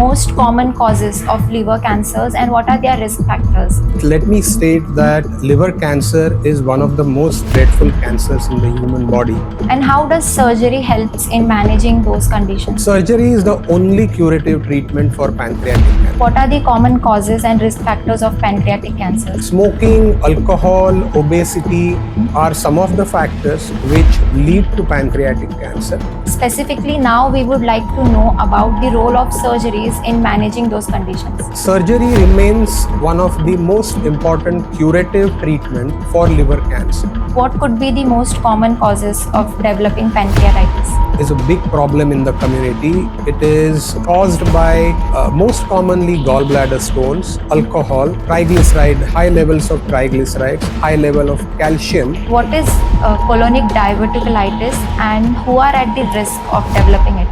most common causes of liver cancers and what are their risk factors? Let me state that liver cancer is one of the most dreadful cancers in the human body. And how does surgery helps in managing those conditions? Surgery is the only curative treatment for pancreatic cancer. What are the common causes and risk factors of pancreatic cancer? Smoking, alcohol, obesity are some of the factors which lead to pancreatic cancer. Specifically, now we would like to know about the role of surgeries in managing those conditions. Surgery remains one of the most important curative treatment for liver cancer. What could be the most common causes of developing pancreatitis? Is a big problem in the community. It is caused by most commonly gallbladder stones, alcohol, triglyceride, high levels of triglycerides, high level of calcium. What is colonic diverticulitis and who are at the risk of developing it?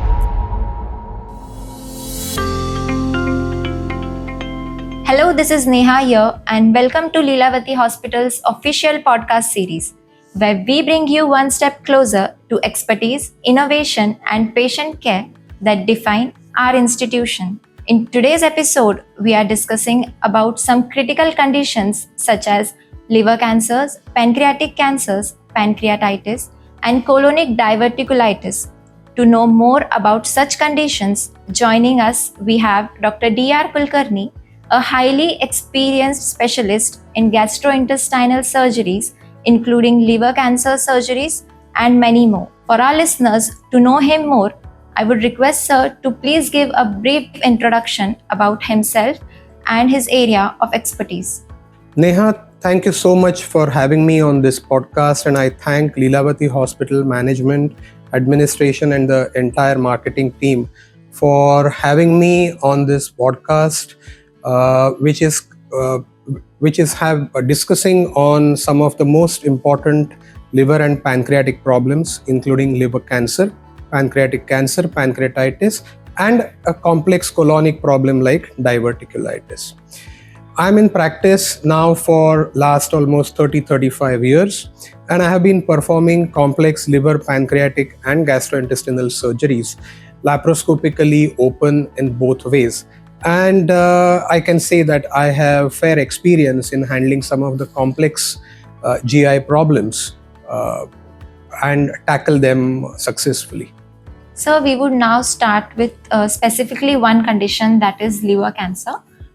Hello, this is Neha here and welcome to Lilavati Hospital's official podcast series, where we bring you one step closer to expertise, innovation and patient care that define our institution. In today's episode, we are discussing about some critical conditions such as liver cancers, pancreatic cancers, pancreatitis, and colonic diverticulitis. To know more about such conditions, joining us, we have Dr. Dr. Kulkarni, a highly experienced specialist in gastrointestinal surgeries, including liver cancer surgeries and many more. For our listeners to know him more, I would request Sir to please give a brief introduction about himself and his area of expertise. Neha, thank you so much for having me on this podcast, and I thank Lilavati Hospital management, administration and the entire marketing team for having me on this podcast, which is discussing on some of the most important liver and pancreatic problems, including liver cancer, pancreatic cancer, pancreatitis, and a complex colonic problem like diverticulitis. I'm in practice now for last almost 35 years, and I have been performing complex liver, pancreatic and gastrointestinal surgeries, laparoscopically open in both ways. And I can say that I have fair experience in handling some of the complex GI problems and tackle them successfully. So we would now start with specifically one condition, that is liver cancer.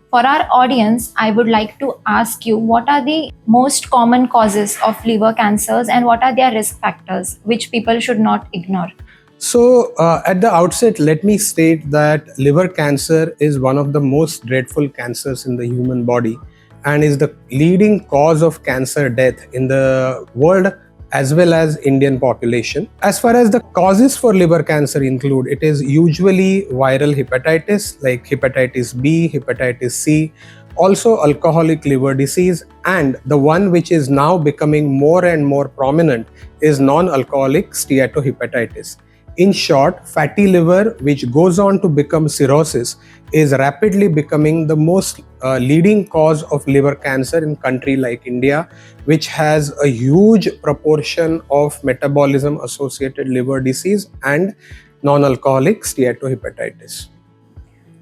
For our audience, I would like to ask you, what are the most common causes of liver cancers and what are their risk factors which people should not ignore? So at the outset, let me state that liver cancer is one of the most dreadful cancers in the human body and is the leading cause of cancer death in the world as well as Indian population. As far as the causes for liver cancer include, it is usually viral hepatitis like hepatitis B, hepatitis C, also alcoholic liver disease, and the one which is now becoming more and more prominent is non-alcoholic steatohepatitis. In short, fatty liver, which goes on to become cirrhosis, is rapidly becoming the most leading cause of liver cancer in a country like India, which has a huge proportion of metabolism associated liver disease and non-alcoholic steatohepatitis.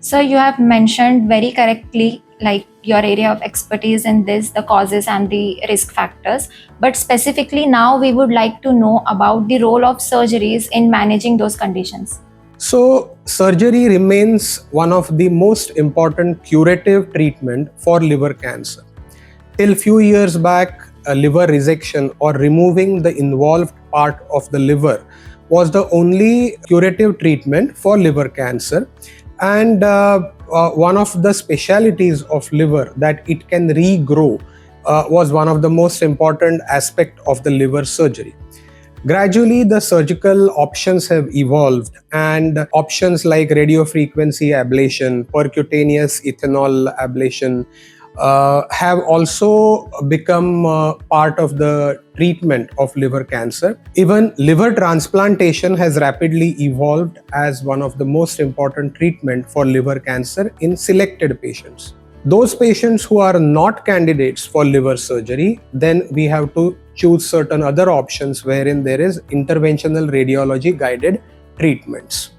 So you have mentioned very correctly like your area of expertise in this, the causes and the risk factors. But specifically now we would like to know about the role of surgeries in managing those conditions. So surgery remains one of the most important curative treatment for liver cancer. Till few years back, a liver resection or removing the involved part of the liver was the only curative treatment for liver cancer. And one of the specialities of liver that it can regrow was one of the most important aspect of the liver surgery. Gradually, the surgical options have evolved, and options like radiofrequency ablation, percutaneous ethanol ablation have also become part of the treatment of liver cancer. Even liver transplantation has rapidly evolved as one of the most important treatment for liver cancer in selected patients. Those patients who are not candidates for liver surgery, then we have to choose certain other options wherein there is interventional radiology guided treatments.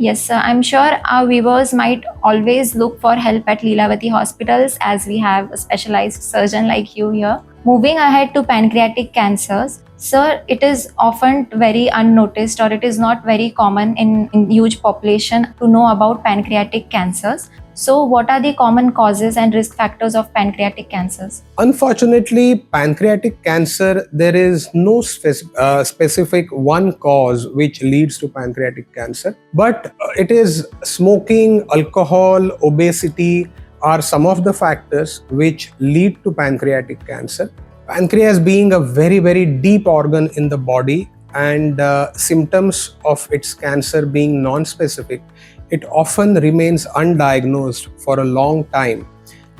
Yes, sir. I'm sure our viewers might always look for help at Lilavati hospitals as we have a specialized surgeon like you here. Moving ahead to pancreatic cancers, sir, it is often very unnoticed or it is not very common in huge population to know about pancreatic cancers. So, what are the common causes and risk factors of pancreatic cancers? Unfortunately, pancreatic cancer, there is no specific one cause which leads to pancreatic cancer, but it is smoking, alcohol, obesity are some of the factors which lead to pancreatic cancer. Pancreas being a very, very deep organ in the body and symptoms of its cancer being non-specific, it often remains undiagnosed for a long time.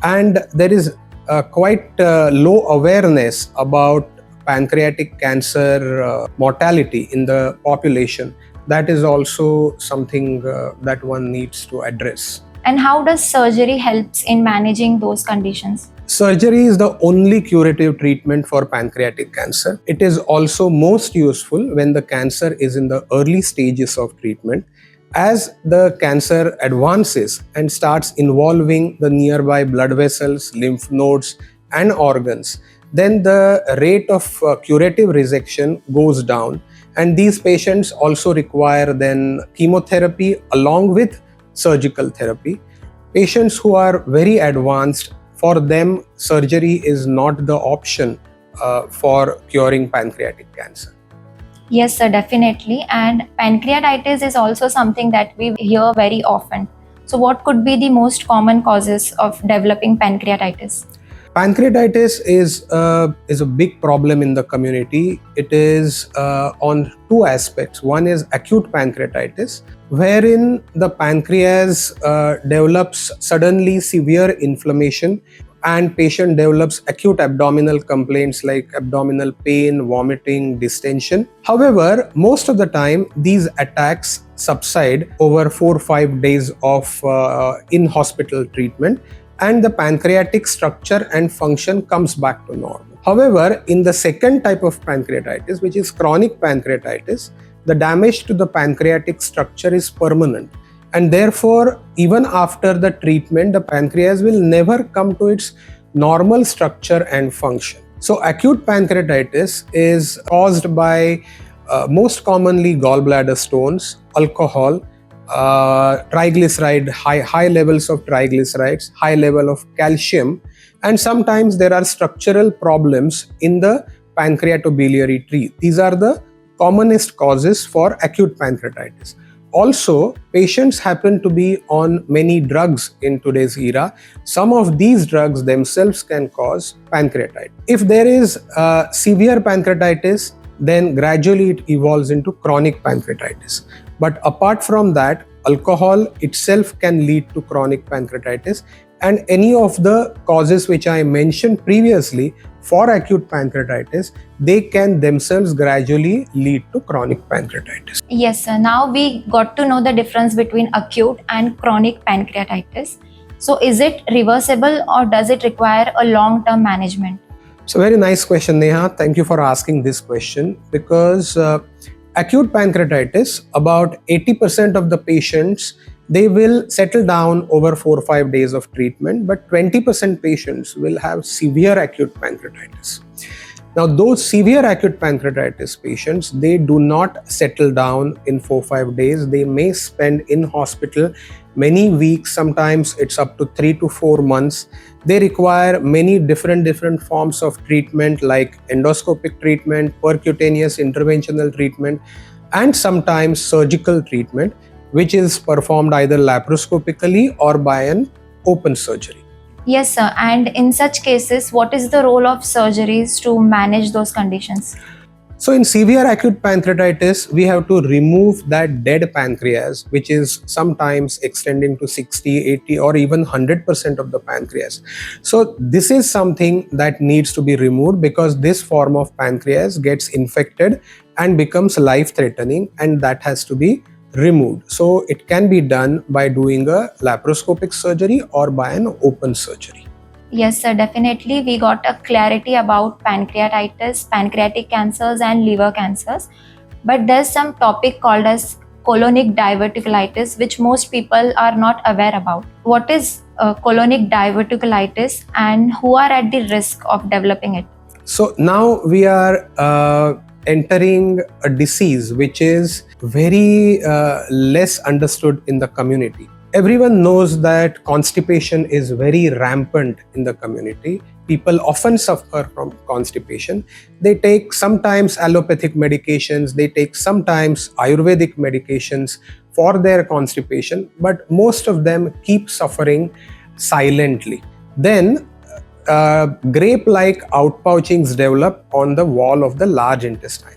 And there is quite low awareness about pancreatic cancer mortality in the population. That is also something that one needs to address. And how does surgery helps in managing those conditions? Surgery is the only curative treatment for pancreatic cancer. It is also most useful when the cancer is in the early stages of treatment. As the cancer advances and starts involving the nearby blood vessels, lymph nodes, and organs, then the rate of curative resection goes down, and these patients also require then chemotherapy along with surgical therapy. Patients who are very advanced, for them surgery is not the option for curing pancreatic cancer. Yes, sir, definitely. And pancreatitis is also something that we hear very often. So, what could be the most common causes of developing pancreatitis? Pancreatitis is a big problem in the community. It is on two aspects. One is acute pancreatitis, wherein the pancreas develops suddenly severe inflammation and patient develops acute abdominal complaints like abdominal pain, vomiting, distension. However, most of the time these attacks subside over 4-5 days of in-hospital treatment, and the pancreatic structure and function comes back to normal. However, in the second type of pancreatitis, which is chronic pancreatitis, the damage to the pancreatic structure is permanent, and therefore even after the treatment the pancreas will never come to its normal structure and function. So acute pancreatitis is caused by most commonly gallbladder stones, alcohol, triglyceride, high levels of triglycerides, high level of calcium, and sometimes there are structural problems in the pancreatobiliary tree. These are the commonest causes for acute pancreatitis. Also, patients happen to be on many drugs in today's era. Some of these drugs themselves can cause pancreatitis. If there is severe pancreatitis, then gradually it evolves into chronic pancreatitis. But apart from that, alcohol itself can lead to chronic pancreatitis, and any of the causes which I mentioned previously for acute pancreatitis, they can themselves gradually lead to chronic pancreatitis. Yes, sir. Now we got to know the difference between acute and chronic pancreatitis. So, is it reversible or does it require a long-term management? So, very nice question, Neha. Thank you for asking this question, because acute pancreatitis, about 80% of the patients, they will settle down over 4 or 5 days of treatment, but 20% patients will have severe acute pancreatitis. Now, those severe acute pancreatitis patients, they do not settle down in 4 or 5 days. They may spend in hospital many weeks, sometimes it's up to 3 to 4 months. They require many different forms of treatment like endoscopic treatment, percutaneous interventional treatment, and sometimes surgical treatment, which is performed either laparoscopically or by an open surgery. Yes, sir. And in such cases, what is the role of surgeries to manage those conditions? So in severe acute pancreatitis, we have to remove that dead pancreas, which is sometimes extending to 60, 80 or even 100% of the pancreas. So this is something that needs to be removed because this form of pancreas gets infected and becomes life-threatening, and that has to be removed. So it can be done by doing a laparoscopic surgery or by an open surgery. Yes, sir, definitely. We got a clarity about pancreatitis, pancreatic cancers, and liver cancers. But there's some topic called as colonic diverticulitis, which most people are not aware about. What is colonic diverticulitis and who are at the risk of developing it? So now we are entering a disease which is very less understood in the community. Everyone knows that constipation is very rampant in the community. People often suffer from constipation. They take sometimes allopathic medications, they take sometimes Ayurvedic medications for their constipation, but most of them keep suffering silently. Then grape-like outpouchings develop on the wall of the large intestine.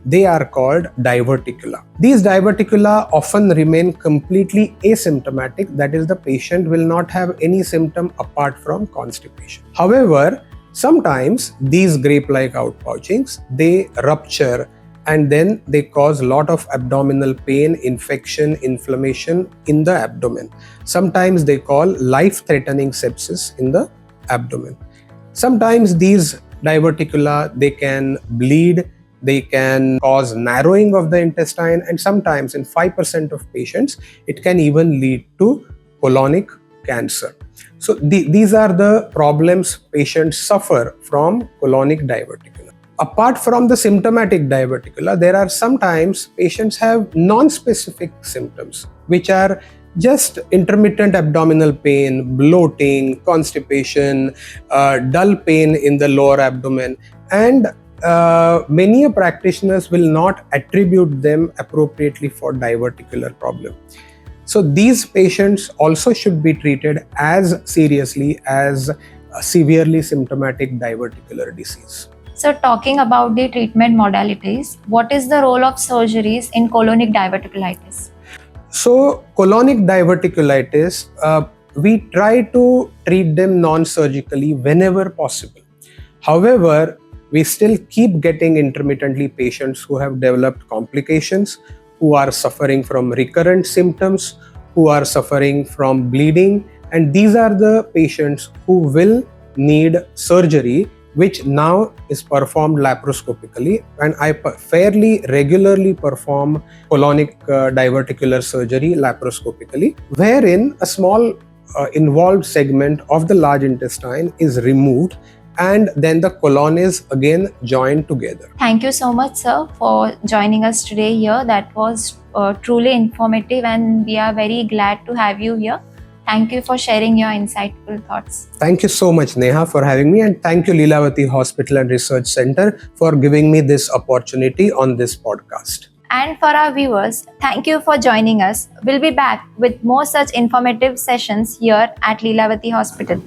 They are called diverticula. These diverticula often remain completely asymptomatic, that is, the patient will not have any symptom apart from constipation. However, sometimes these grape-like outpouchings, they rupture and then they cause a lot of abdominal pain, infection, inflammation in the abdomen. Sometimes they cause life-threatening sepsis in the abdomen. Sometimes these diverticula, they can bleed, they can cause narrowing of the intestine, and sometimes in 5% of patients, it can even lead to colonic cancer. So these are the problems patients suffer from colonic diverticula. Apart from the symptomatic diverticula, there are sometimes patients have non-specific symptoms, which are just intermittent abdominal pain, bloating, constipation, dull pain in the lower abdomen, and many practitioners will not attribute them appropriately for diverticular problem. So these patients also should be treated as seriously as a severely symptomatic diverticular disease. So, talking about the treatment modalities, what is the role of surgeries in colonic diverticulitis? So, colonic diverticulitis, we try to treat them non-surgically whenever possible. However, we still keep getting intermittently patients who have developed complications, who are suffering from recurrent symptoms, who are suffering from bleeding, and these are the patients who will need surgery, which now is performed laparoscopically, and I fairly regularly perform colonic diverticular surgery laparoscopically, wherein a small involved segment of the large intestine is removed and then the colon is again joined together. Thank you so much, sir, for joining us today here. That was truly informative, and we are very glad to have you here. Thank you for sharing your insightful thoughts. Thank you so much, Neha, for having me, and thank you, Lilavati Hospital and Research Center, for giving me this opportunity on this podcast. And for our viewers, thank you for joining us. We'll be back with more such informative sessions here at Lilavati Hospital.